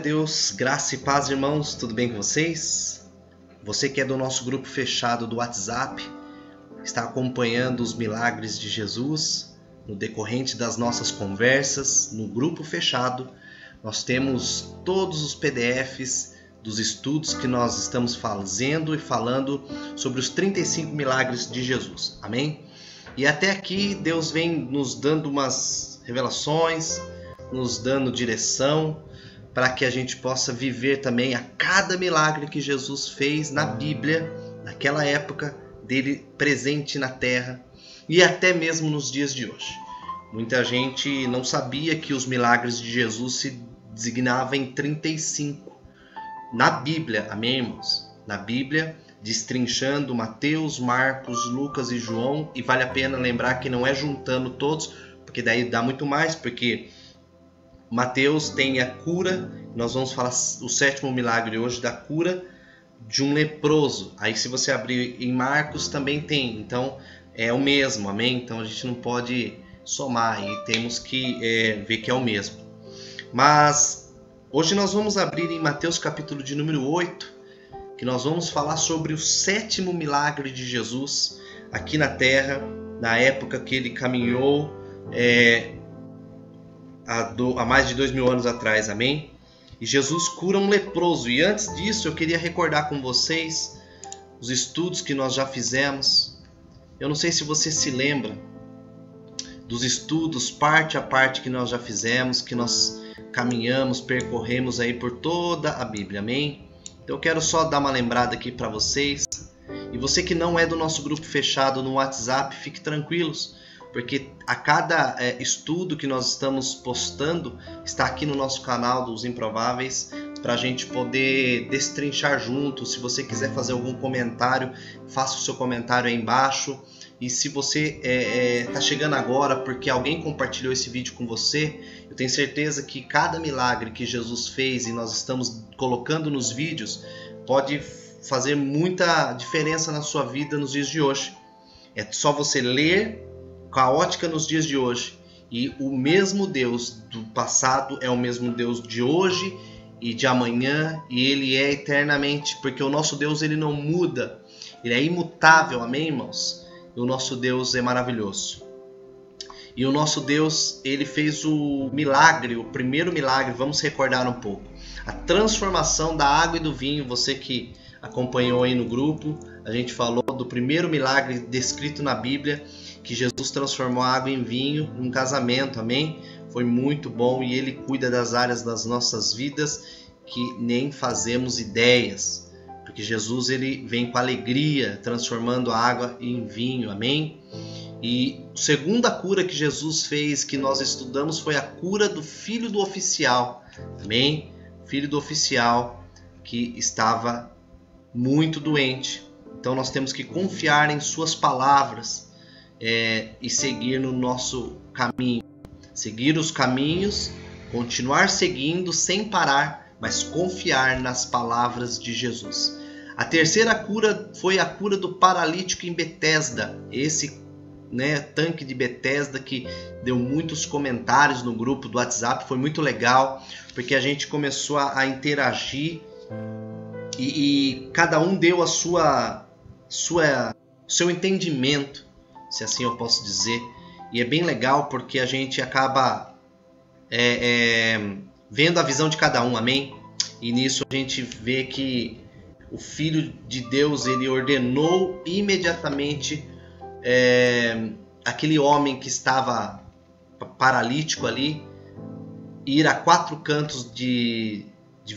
Deus, graça e paz, irmãos, tudo bem com vocês? Você que é do nosso grupo fechado do WhatsApp, está acompanhando os milagres de Jesus no decorrente das nossas conversas no grupo fechado. Nós temos todos os PDFs dos estudos que nós estamos fazendo e falando sobre os 35 milagres de Jesus, amém? E até aqui Deus vem nos dando umas revelações, nos dando direção para que a gente possa viver também a cada milagre que Jesus fez na Bíblia, naquela época dele presente na terra e até mesmo nos dias de hoje. Muita gente não sabia que os milagres de Jesus se designavam em 35 na Bíblia, amém, irmãos? Na Bíblia, destrinchando Mateus, Marcos, Lucas e João, e vale a pena lembrar que não é juntando todos, porque daí dá muito mais, porque Mateus tem a cura, nós vamos falar o sétimo milagre hoje da cura de um leproso. Aí se você abrir em Marcos também tem, então é o mesmo, amém? Então a gente não pode somar e temos que ver que é o mesmo. Mas hoje nós vamos abrir em Mateus capítulo de número 8, que nós vamos falar sobre o sétimo milagre de Jesus aqui na terra, na época que ele caminhou há mais de 2000 anos atrás, amém? E Jesus cura um leproso. E antes disso eu queria recordar com vocês os estudos que nós já fizemos. Eu não sei se você se lembra dos estudos parte a parte que nós já fizemos, que nós caminhamos, percorremos aí por toda a Bíblia, amém? Então eu quero só dar uma lembrada aqui para vocês. E você que não é do nosso grupo fechado no WhatsApp, fique tranquilos, porque a cada estudo que nós estamos postando está aqui no nosso canal dos Improváveis, para a gente poder destrinchar junto. Se você quiser fazer algum comentário, faça o seu comentário aí embaixo. E se você está chegando agora porque alguém compartilhou esse vídeo com você, eu tenho certeza que cada milagre que Jesus fez e nós estamos colocando nos vídeos pode fazer muita diferença na sua vida nos dias de hoje. É só você ler com a ótica nos dias de hoje. E o mesmo Deus do passado é o mesmo Deus de hoje e de amanhã, e Ele é eternamente, porque o nosso Deus ele não muda, Ele é imutável, amém, irmãos? E o nosso Deus é maravilhoso. E o nosso Deus, ele fez o milagre, o primeiro milagre, vamos recordar um pouco. A transformação da água e do vinho, você que acompanhou aí no grupo, a gente falou do primeiro milagre descrito na Bíblia, que Jesus transformou a água em vinho num casamento, amém? Foi muito bom e ele cuida das áreas das nossas vidas que nem fazemos ideias. Porque Jesus ele vem com alegria, transformando a água em vinho, amém? E a segunda cura que Jesus fez, que nós estudamos, foi a cura do filho do oficial, amém? Filho do oficial que estava muito doente. Então nós temos que confiar em suas palavras e seguir no nosso caminho. Seguir os caminhos, continuar seguindo sem parar, mas confiar nas palavras de Jesus. A terceira cura foi a cura do paralítico em Betesda. Esse tanque de Betesda que deu muitos comentários no grupo do WhatsApp. Foi muito legal, porque a gente começou a interagir e cada um deu a seu entendimento, se assim eu posso dizer. E é bem legal porque a gente acaba vendo a visão de cada um, amém? E nisso a gente vê que o Filho de Deus ele ordenou imediatamente aquele homem que estava paralítico ali ir a 4 cantos de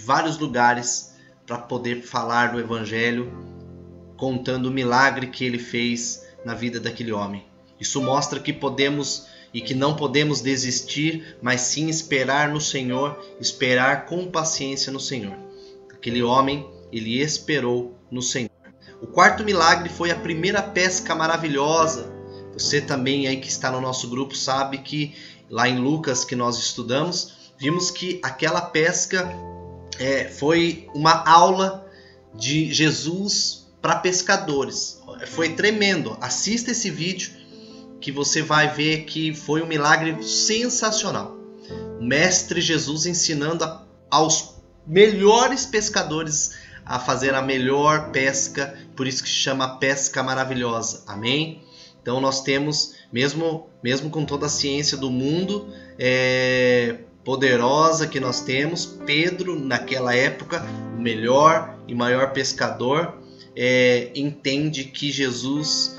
vários lugares para poder falar do Evangelho, contando o milagre que ele fez na vida daquele homem. Isso mostra que podemos e que não podemos desistir, mas sim esperar no Senhor, esperar com paciência no Senhor. Aquele homem, ele esperou no Senhor. O quarto milagre foi a primeira pesca maravilhosa. Você também aí que está no nosso grupo sabe que lá em Lucas que nós estudamos, vimos que aquela pesca foi uma aula de Jesus para pescadores. Foi tremendo. Assista esse vídeo que você vai ver que foi um milagre sensacional. O Mestre Jesus ensinando aos melhores pescadores a fazer a melhor pesca, por isso que se chama pesca maravilhosa, amém? Então nós temos, mesmo com toda a ciência do mundo poderosa que nós temos, Pedro naquela época, o melhor e maior pescador, entende que Jesus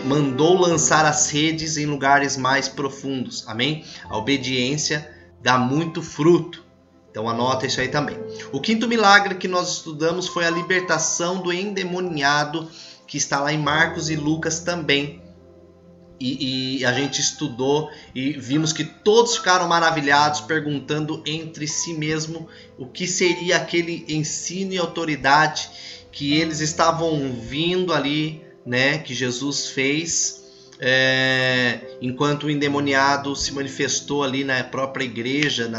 mandou lançar as redes em lugares mais profundos, amém? A obediência dá muito fruto. Então anota isso aí também. O quinto milagre que nós estudamos foi a libertação do endemoniado, que está lá em Marcos e Lucas também. E a gente estudou e vimos que todos ficaram maravilhados, perguntando entre si mesmo o que seria aquele ensino e autoridade que eles estavam vindo ali, né, que Jesus fez. Enquanto o endemoniado se manifestou ali na própria igreja,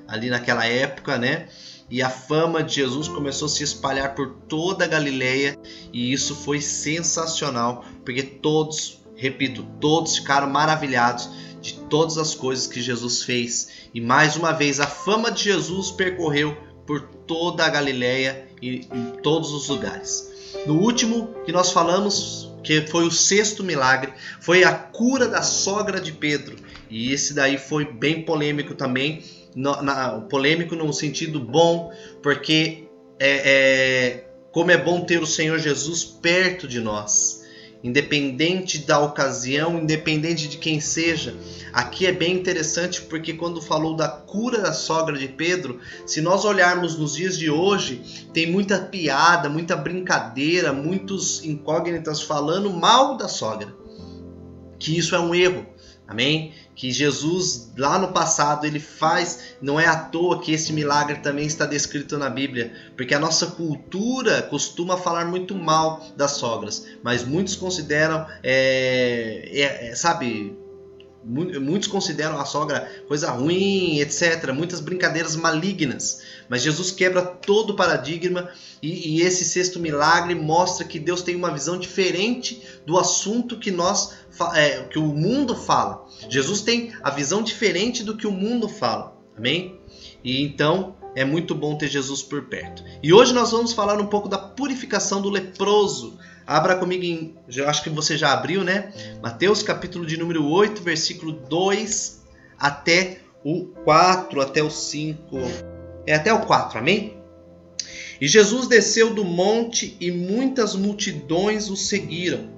ali naquela época, né? E a fama de Jesus começou a se espalhar por toda a Galileia, e isso foi sensacional, porque todos ficaram maravilhados de todas as coisas que Jesus fez. E mais uma vez a fama de Jesus percorreu por toda a Galileia e em todos os lugares. No último que nós falamos, que foi o sexto milagre, foi a cura da sogra de Pedro. E esse daí foi bem polêmico também, polêmico no sentido bom, porque como é bom ter o Senhor Jesus perto de nós. Independente da ocasião, independente de quem seja. Aqui é bem interessante porque quando falou da cura da sogra de Pedro, se nós olharmos nos dias de hoje, tem muita piada, muita brincadeira, muitos incógnitas falando mal da sogra. Que isso é um erro, amém? Que Jesus lá no passado ele faz, não é à toa que esse milagre também está descrito na Bíblia, porque a nossa cultura costuma falar muito mal das sogras, mas muitos consideram, muitos consideram a sogra coisa ruim, etc. Muitas brincadeiras malignas, mas Jesus quebra todo o paradigma e esse sexto milagre mostra que Deus tem uma visão diferente do assunto que que o mundo fala. Jesus tem a visão diferente do que o mundo fala, amém? E então é muito bom ter Jesus por perto. E hoje nós vamos falar um pouco da purificação do leproso. Abra comigo, acho que você já abriu, né? Mateus capítulo de número 8, versículo 2 até o 4, até o 5. Até o 4, amém? E Jesus desceu do monte e muitas multidões o seguiram.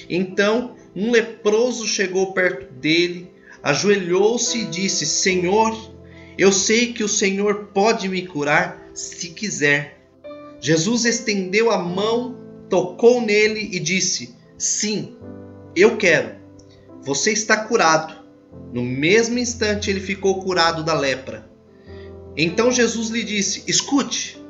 Então um leproso chegou perto dele, ajoelhou-se e disse: Senhor, eu sei que o Senhor pode me curar se quiser. Jesus estendeu a mão, tocou nele e disse: Sim, eu quero. Você está curado. No mesmo instante ele ficou curado da lepra. Então Jesus lhe disse: Escute,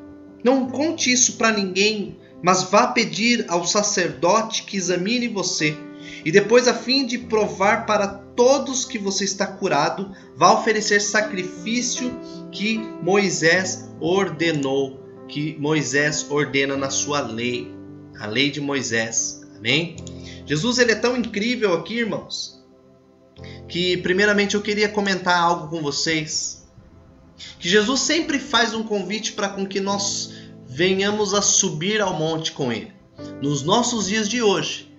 não conte isso para ninguém, mas vá pedir ao sacerdote que examine você. E depois, a fim de provar para todos que você está curado, vá oferecer sacrifício que Moisés ordenou, que Moisés ordena na sua lei, a lei de Moisés. Amém? Jesus ele é tão incrível aqui, irmãos, que primeiramente eu queria comentar algo com vocês. Que Jesus sempre faz um convite para com que nós venhamos a subir ao monte com ele. Nos nossos dias de hoje.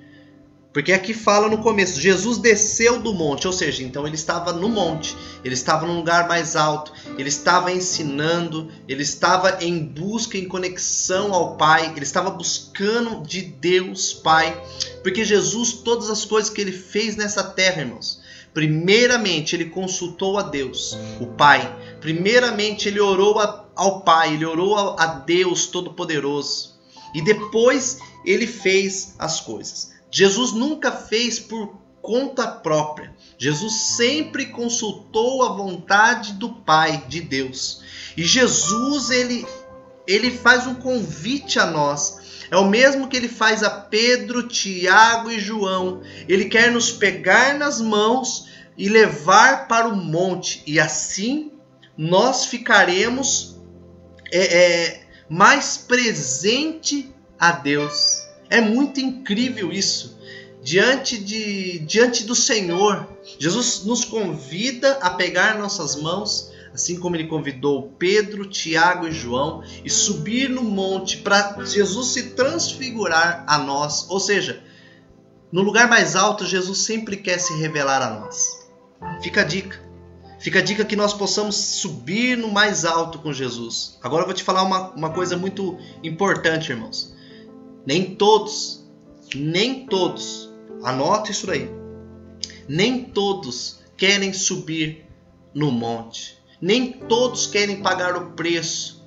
Porque aqui fala no começo, Jesus desceu do monte, ou seja, então ele estava no monte, ele estava num lugar mais alto, ele estava ensinando, ele estava em busca, em conexão ao Pai, ele estava buscando de Deus Pai, porque Jesus, todas as coisas que ele fez nessa terra, irmãos, primeiramente ele consultou a Deus, o Pai, primeiramente ele orou ao Pai, ele orou a Deus Todo-Poderoso, e depois ele fez as coisas. Jesus nunca fez por conta própria. Jesus sempre consultou a vontade do Pai, de Deus. E Jesus, ele faz um convite a nós. É o mesmo que ele faz a Pedro, Tiago e João. Ele quer nos pegar nas mãos e levar para o monte. E assim nós ficaremos mais presente a Deus. É muito incrível isso. Diante do Senhor, Jesus nos convida a pegar nossas mãos, assim como ele convidou Pedro, Tiago e João, e subir no monte para Jesus se transfigurar a nós. Ou seja, no lugar mais alto, Jesus sempre quer se revelar a nós. Fica a dica. Fica a dica que nós possamos subir no mais alto com Jesus. Agora eu vou te falar uma coisa muito importante, irmãos. Nem todos, anota isso aí. Nem todos querem subir no monte. Nem todos querem pagar o preço.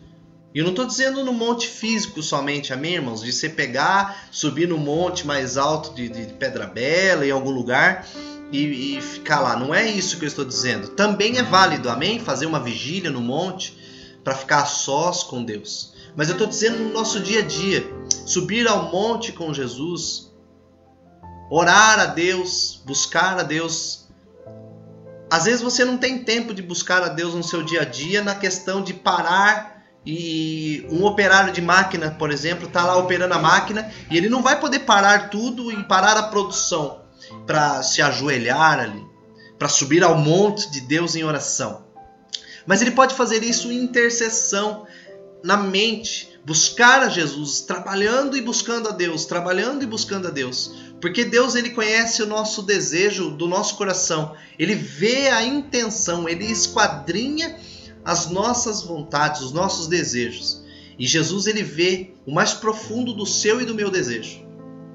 E eu não estou dizendo no monte físico somente, amém, irmãos? De você pegar, subir no monte mais alto de Pedra Bela, em algum lugar, e ficar lá. Não é isso que eu estou dizendo. Também é válido, amém? Fazer uma vigília no monte para ficar a sós com Deus. Mas eu estou dizendo no nosso dia a dia. Subir ao monte com Jesus, orar a Deus, buscar a Deus. Às vezes você não tem tempo de buscar a Deus no seu dia a dia na questão de parar. E um operário de máquina, por exemplo, está lá operando a máquina e ele não vai poder parar tudo e parar a produção para se ajoelhar ali, para subir ao monte de Deus em oração. Mas ele pode fazer isso em intercessão, na mente, buscar a Jesus, trabalhando e buscando a Deus, trabalhando e buscando a Deus. Porque Deus, ele conhece o nosso desejo do nosso coração, ele vê a intenção, ele esquadrinha as nossas vontades, os nossos desejos. E Jesus, ele vê o mais profundo do seu e do meu desejo.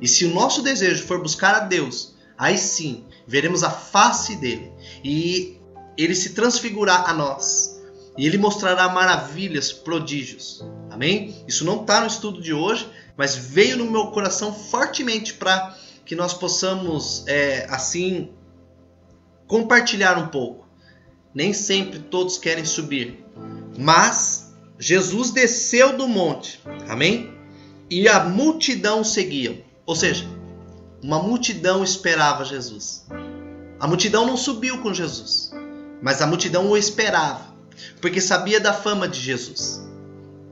E se o nosso desejo for buscar a Deus, aí sim, veremos a face dele. E ele se transfigurar a nós. E ele mostrará maravilhas, prodígios. Amém? Isso não está no estudo de hoje, mas veio no meu coração fortemente para que nós possamos, assim, compartilhar um pouco. Nem sempre todos querem subir. Mas Jesus desceu do monte. Amém? E a multidão seguia. Ou seja, uma multidão esperava Jesus. A multidão não subiu com Jesus. Mas a multidão o esperava. Porque sabia da fama de Jesus.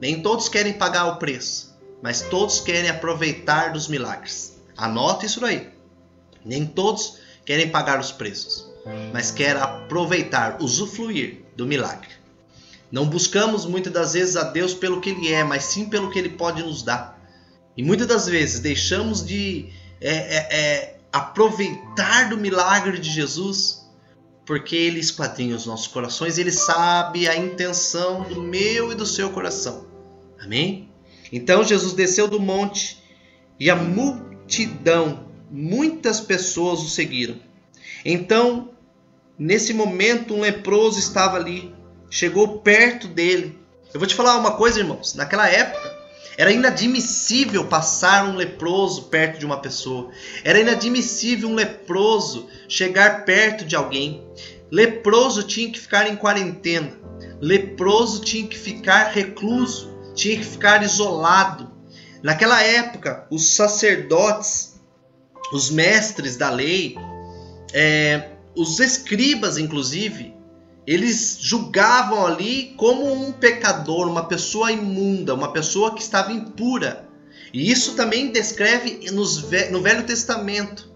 Nem todos querem pagar o preço. Mas todos querem aproveitar dos milagres. Anota isso aí. Nem todos querem pagar os preços. Mas quer aproveitar, usufruir do milagre. Não buscamos muitas das vezes a Deus pelo que Ele é, mas sim pelo que Ele pode nos dar. E muitas das vezes deixamos de aproveitar do milagre de Jesus, porque Ele esquadrinha os nossos corações, Ele sabe a intenção do meu e do seu coração. Amém? Então Jesus desceu do monte e a multidão, muitas pessoas o seguiram. Então, nesse momento, um leproso estava ali, chegou perto dele. Eu vou te falar uma coisa, irmãos. Naquela época, era inadmissível passar um leproso perto de uma pessoa. Era inadmissível um leproso chegar perto de alguém. Leproso tinha que ficar em quarentena. Leproso tinha que ficar recluso. Tinha que ficar isolado. Naquela época, os sacerdotes, os mestres da lei, os escribas, inclusive, eles julgavam ali como um pecador, uma pessoa imunda, uma pessoa que estava impura. E isso também descreve no Velho Testamento.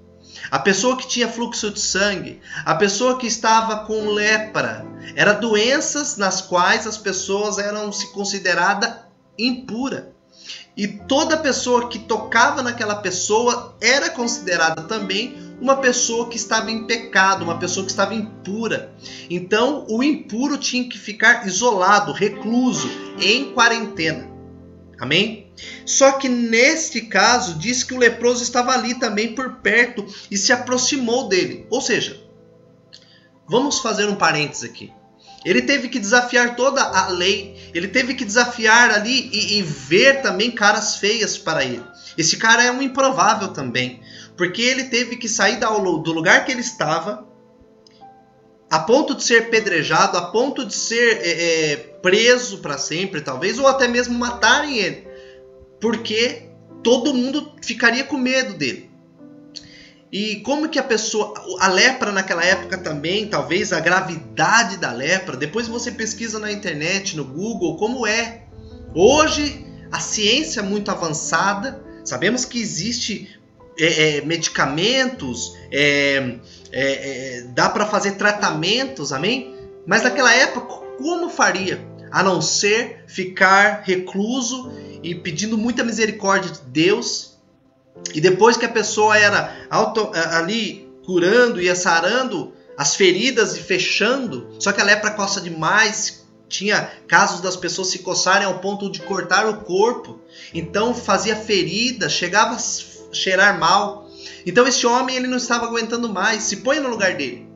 A pessoa que tinha fluxo de sangue, a pessoa que estava com lepra, eram doenças nas quais as pessoas eram se consideradas impuras. E toda pessoa que tocava naquela pessoa era considerada também uma pessoa que estava em pecado, uma pessoa que estava impura. Então, o impuro tinha que ficar isolado, recluso, em quarentena. Amém? Só que neste caso, diz que o leproso estava ali também por perto e se aproximou dele. Ou seja, vamos fazer um parênteses aqui. Ele teve que desafiar toda a lei, ele teve que desafiar ali e ver também caras feias para ele. Esse cara é um improvável também, porque ele teve que sair do lugar que ele estava, a ponto de ser pedrejado, a ponto de ser preso para sempre, talvez, ou até mesmo matarem ele, porque todo mundo ficaria com medo dele. E como que a lepra naquela época também, talvez a gravidade da lepra, depois você pesquisa na internet, no Google, como é. Hoje, a ciência é muito avançada, sabemos que existe medicamentos, dá para fazer tratamentos, amém? Mas naquela época, como faria, a não ser ficar recluso e pedindo muita misericórdia de Deus. E depois que a pessoa era ali curando e sarando as feridas e fechando, só que a lepra coça demais, tinha casos das pessoas se coçarem ao ponto de cortar o corpo, então fazia ferida, chegava a cheirar mal. Então esse homem, ele não estava aguentando mais, se põe no lugar dele.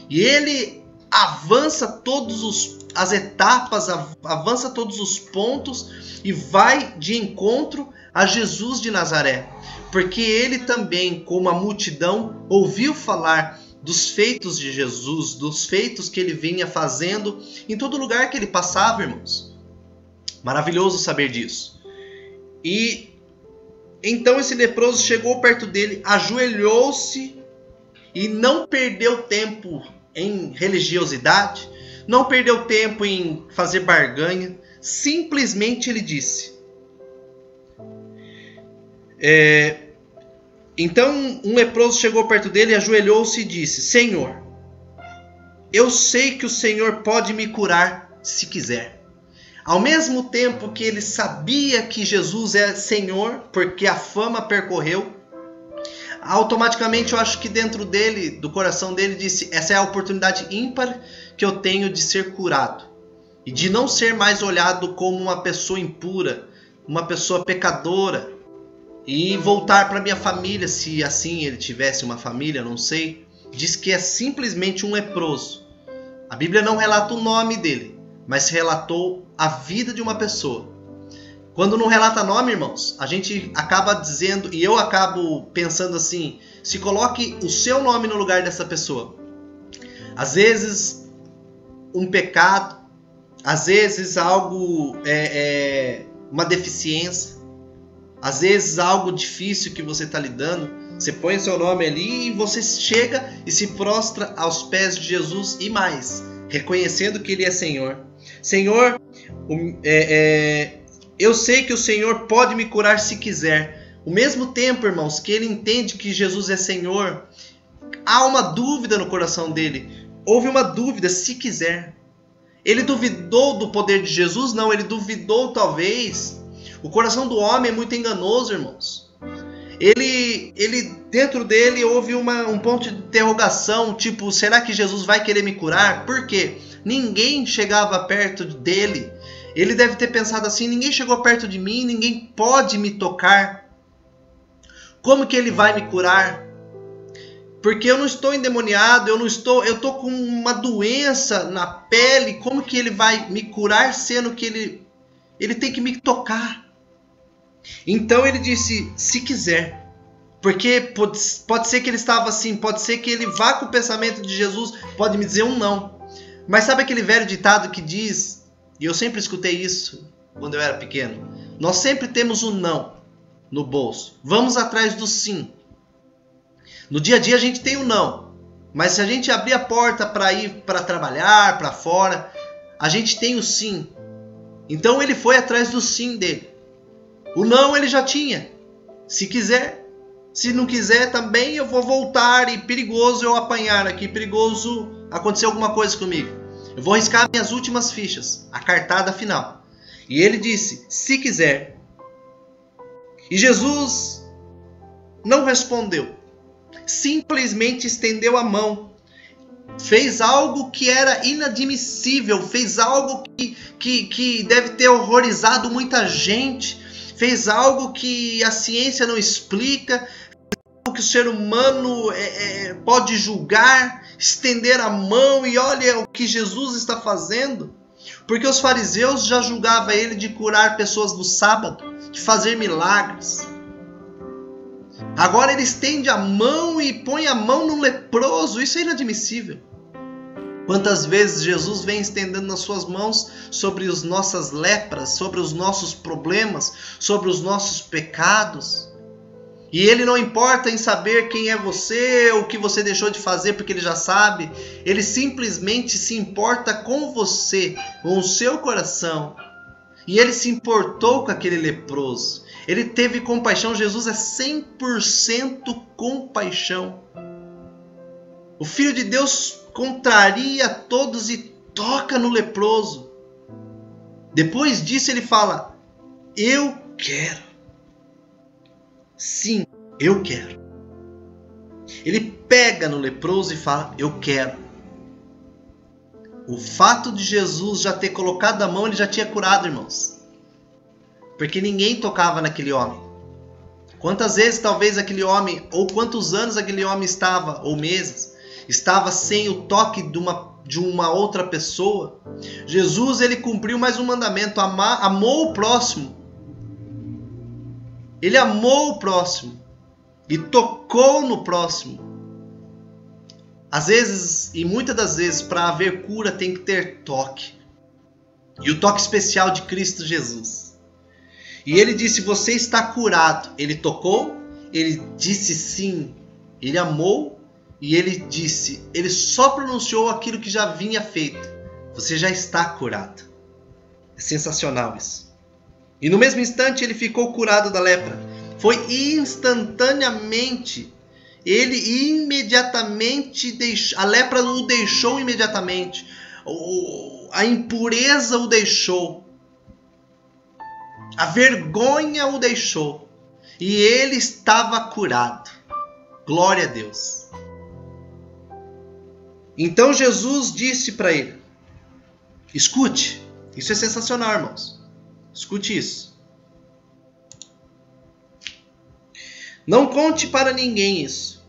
E ele avança todas as etapas, avança todos os pontos e vai de encontro a Jesus de Nazaré. Porque ele também, como a multidão, ouviu falar dos feitos de Jesus, dos feitos que ele vinha fazendo em todo lugar que ele passava, irmãos. Maravilhoso saber disso. E então esse leproso chegou perto dele, ajoelhou-se e não perdeu tempo em religiosidade, não perdeu tempo em fazer barganha, simplesmente ele disse. Então um leproso chegou perto dele, ajoelhou-se e disse: Senhor, eu sei que o Senhor pode me curar se quiser. Ao mesmo tempo que ele sabia que Jesus é Senhor, porque a fama percorreu, automaticamente eu acho que dentro dele, do coração dele, disse: essa é a oportunidade ímpar que eu tenho de ser curado e de não ser mais olhado como uma pessoa impura, uma pessoa pecadora, e voltar para minha família, se assim ele tivesse uma família, não sei. Diz que é simplesmente um leproso. A Bíblia não relata o nome dele, mas relatou a vida de uma pessoa. Quando não relata nome, irmãos, a gente acaba dizendo, e eu acabo pensando assim: se coloque o seu nome no lugar dessa pessoa. Às vezes um pecado, às vezes algo, uma deficiência, às vezes algo difícil que você está lidando. Você põe seu nome ali e você chega e se prostra aos pés de Jesus e mais, reconhecendo que Ele é Senhor. Senhor, eu sei que o Senhor pode me curar se quiser. Ao mesmo tempo, irmãos, que ele entende que Jesus é Senhor, há uma dúvida no coração dele. Houve uma dúvida, se quiser. Ele duvidou do poder de Jesus? Não, ele duvidou talvez. O coração do homem é muito enganoso, irmãos. Ele dentro dele houve um ponto de interrogação, tipo, será que Jesus vai querer me curar? Por quê? Ninguém chegava perto dele. Ele deve ter pensado assim: ninguém chegou perto de mim, ninguém pode me tocar. Como que ele vai me curar? Porque eu não estou endemoniado, eu estou com uma doença na pele. Como que ele vai me curar sendo que ele tem que me tocar? Então ele disse: se quiser. Porque pode ser que ele estava assim, pode ser que ele vá com o pensamento de Jesus, pode me dizer um não. Mas sabe aquele velho ditado que diz, e eu sempre escutei isso quando eu era pequeno: nós sempre temos um não no bolso, vamos atrás do sim. No dia a dia a gente tem o não, mas se a gente abrir a porta para ir para trabalhar, para fora, a gente tem o sim. Então ele foi atrás do sim dele. O não ele já tinha, se quiser. Se não quiser também eu vou voltar, e perigoso eu apanhar aqui, perigoso acontecer alguma coisa comigo. Eu vou riscar minhas últimas fichas, a cartada final. E ele disse: se quiser. E Jesus não respondeu. Simplesmente estendeu a mão. Fez algo que era inadmissível. Fez algo que deve ter horrorizado muita gente. Fez algo que a ciência não explica. Que o ser humano pode julgar, estender a mão, e olha o que Jesus está fazendo. Porque os fariseus já julgavam ele de curar pessoas no sábado, de fazer milagres. Agora ele estende a mão e põe a mão no leproso. Isso é inadmissível. Quantas vezes Jesus vem estendendo as suas mãos sobre as nossas lepras, sobre os nossos problemas, sobre os nossos pecados. E ele não importa em saber quem é você, o que você deixou de fazer, porque ele já sabe. Ele simplesmente se importa com você, com o seu coração. E ele se importou com aquele leproso. Ele teve compaixão. Jesus é 100% compaixão. O Filho de Deus contraria todos e toca no leproso. Depois disso ele fala: eu quero. Sim, eu quero. Ele pega no leproso e fala: eu quero. O fato de Jesus já ter colocado a mão, ele já tinha curado, irmãos. Porque ninguém tocava naquele homem. Quantas vezes talvez aquele homem, ou quantos anos aquele homem estava, ou meses, estava sem o toque de uma outra pessoa. Jesus, ele cumpriu mais um mandamento: amou o próximo. Ele amou o próximo e tocou no próximo. Às vezes, e muitas das vezes, para haver cura tem que ter toque. E o toque especial de Cristo Jesus. E ele disse: você está curado. Ele tocou, ele disse sim, ele amou e ele disse, ele só pronunciou aquilo que já vinha feito: você já está curado. É sensacional isso. E no mesmo instante ele ficou curado da lepra. Foi instantaneamente. Ele imediatamente deixou, a lepra o deixou imediatamente. A impureza o deixou. A vergonha o deixou. E ele estava curado. Glória a Deus. Então Jesus disse para ele: escute, isso é sensacional, irmãos. Escute isso. Não conte para ninguém isso.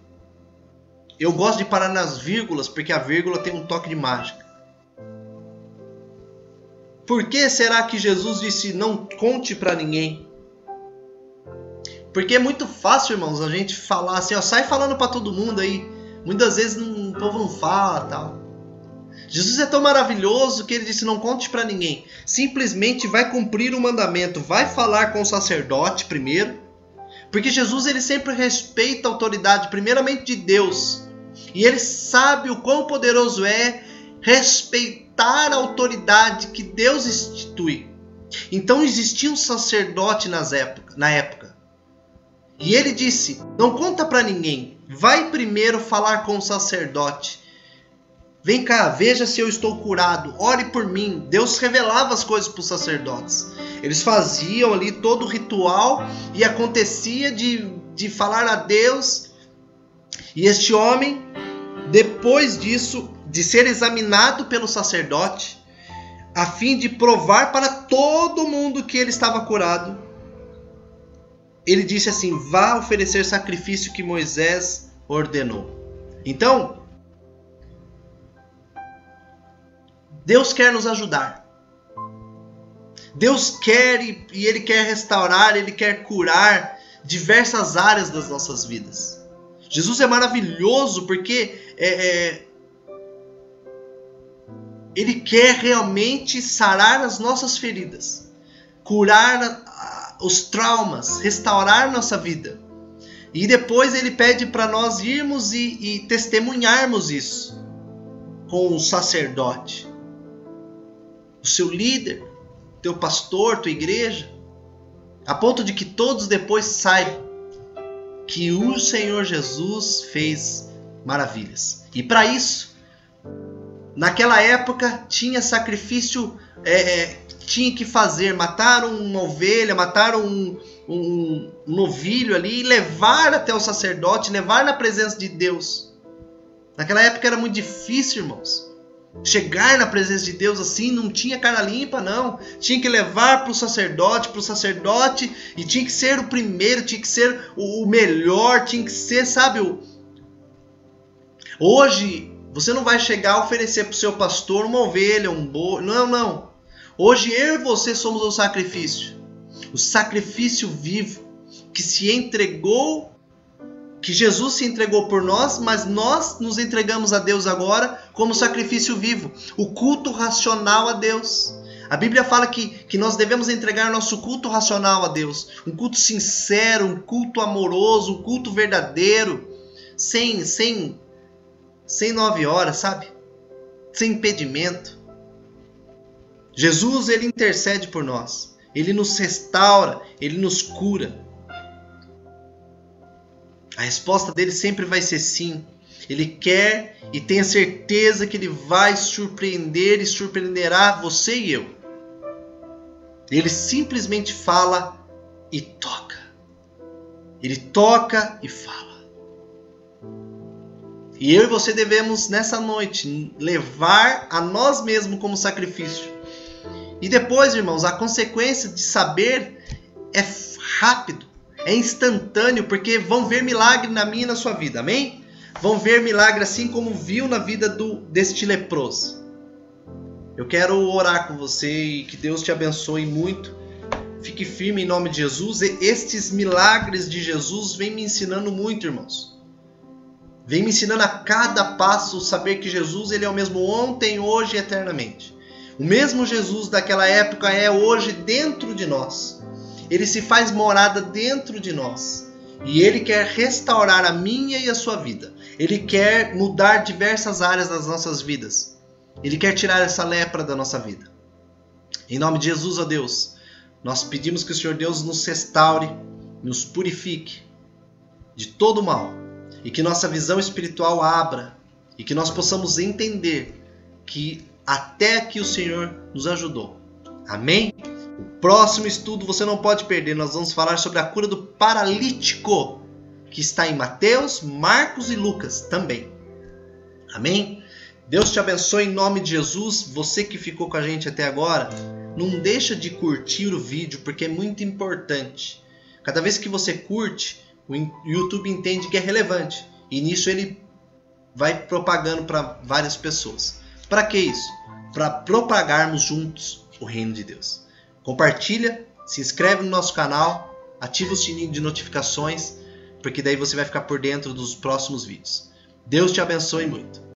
Eu gosto de parar nas vírgulas, porque a vírgula tem um toque de mágica. Por que será que Jesus disse não conte para ninguém? Porque é muito fácil, irmãos, a gente falar assim, ó, sai falando para todo mundo aí. Muitas vezes o povo não fala, tal. Jesus é tão maravilhoso que ele disse: não conte para ninguém. Simplesmente vai cumprir o mandamento, vai falar com o sacerdote primeiro. Porque Jesus, ele sempre respeita a autoridade, primeiramente de Deus. E ele sabe o quão poderoso é respeitar a autoridade que Deus institui. Então existia um sacerdote na época. E ele disse: não conta para ninguém, vai primeiro falar com o sacerdote. Vem cá, veja se eu estou curado, ore por mim. Deus revelava as coisas para os sacerdotes. Eles faziam ali todo o ritual e acontecia de falar a Deus. E este homem, depois disso, de ser examinado pelo sacerdote, a fim de provar para todo mundo que ele estava curado, ele disse assim: vá oferecer sacrifício que Moisés ordenou. Então, Deus quer nos ajudar. Deus quer e Ele quer restaurar, Ele quer curar diversas áreas das nossas vidas. Jesus é maravilhoso porque Ele quer realmente sarar as nossas feridas, curar os traumas, restaurar nossa vida. E depois Ele pede para nós irmos e testemunharmos isso com o sacerdote, o seu líder, teu pastor, tua igreja, a ponto de que todos depois saibam que o Senhor Jesus fez maravilhas. E para isso, naquela época tinha sacrifício, tinha que fazer, mataram uma ovelha, mataram um novilho ali e levar até o sacerdote, levar na presença de Deus. Naquela época era muito difícil, irmãos. Chegar na presença de Deus assim, não tinha cara limpa, não. Tinha que levar para o sacerdote, e tinha que ser o primeiro, tinha que ser o melhor, tinha que ser, sabe? Hoje, você não vai chegar a oferecer para o seu pastor uma ovelha, um boi, não. Hoje eu e você somos o sacrifício vivo, que se entregou, que Jesus se entregou por nós, mas nós nos entregamos a Deus agora como sacrifício vivo. O culto racional a Deus. A Bíblia fala que nós devemos entregar nosso culto racional a Deus. Um culto sincero, um culto amoroso, um culto verdadeiro. Sem 9 horas, sabe? Sem impedimento. Jesus, ele intercede por nós. Ele nos restaura, ele nos cura. A resposta dele sempre vai ser sim. Ele quer e tenha certeza que Ele vai surpreender e surpreenderá você e eu. Ele simplesmente fala e toca. Ele toca e fala. E eu e você devemos, nessa noite, levar a nós mesmos como sacrifício. E depois, irmãos, a consequência de saber é rápido, é instantâneo, porque vão ver milagre na minha e na sua vida, amém? Vão ver milagre assim como viu na vida deste leproso. Eu quero orar com você e que Deus te abençoe muito. Fique firme em nome de Jesus. Estes milagres de Jesus vêm me ensinando muito, irmãos. Vem me ensinando a cada passo saber que Jesus ele é o mesmo ontem, hoje e eternamente. O mesmo Jesus daquela época é hoje dentro de nós. Ele se faz morada dentro de nós. E Ele quer restaurar a minha e a sua vida. Ele quer mudar diversas áreas das nossas vidas. Ele quer tirar essa lepra da nossa vida. Em nome de Jesus, ó Deus, nós pedimos que o Senhor Deus nos restaure, nos purifique de todo o mal. E que nossa visão espiritual abra. E que nós possamos entender que até aqui o Senhor nos ajudou. Amém? O próximo estudo você não pode perder. Nós vamos falar sobre a cura do paralítico, que está em Mateus, Marcos e Lucas também. Amém? Deus te abençoe em nome de Jesus. Você que ficou com a gente até agora, não deixa de curtir o vídeo, porque é muito importante. Cada vez que você curte, o YouTube entende que é relevante. E nisso ele vai propagando para várias pessoas. Para que isso? Para propagarmos juntos o reino de Deus. Compartilha, se inscreve no nosso canal, ativa o sininho de notificações, porque daí você vai ficar por dentro dos próximos vídeos. Deus te abençoe muito.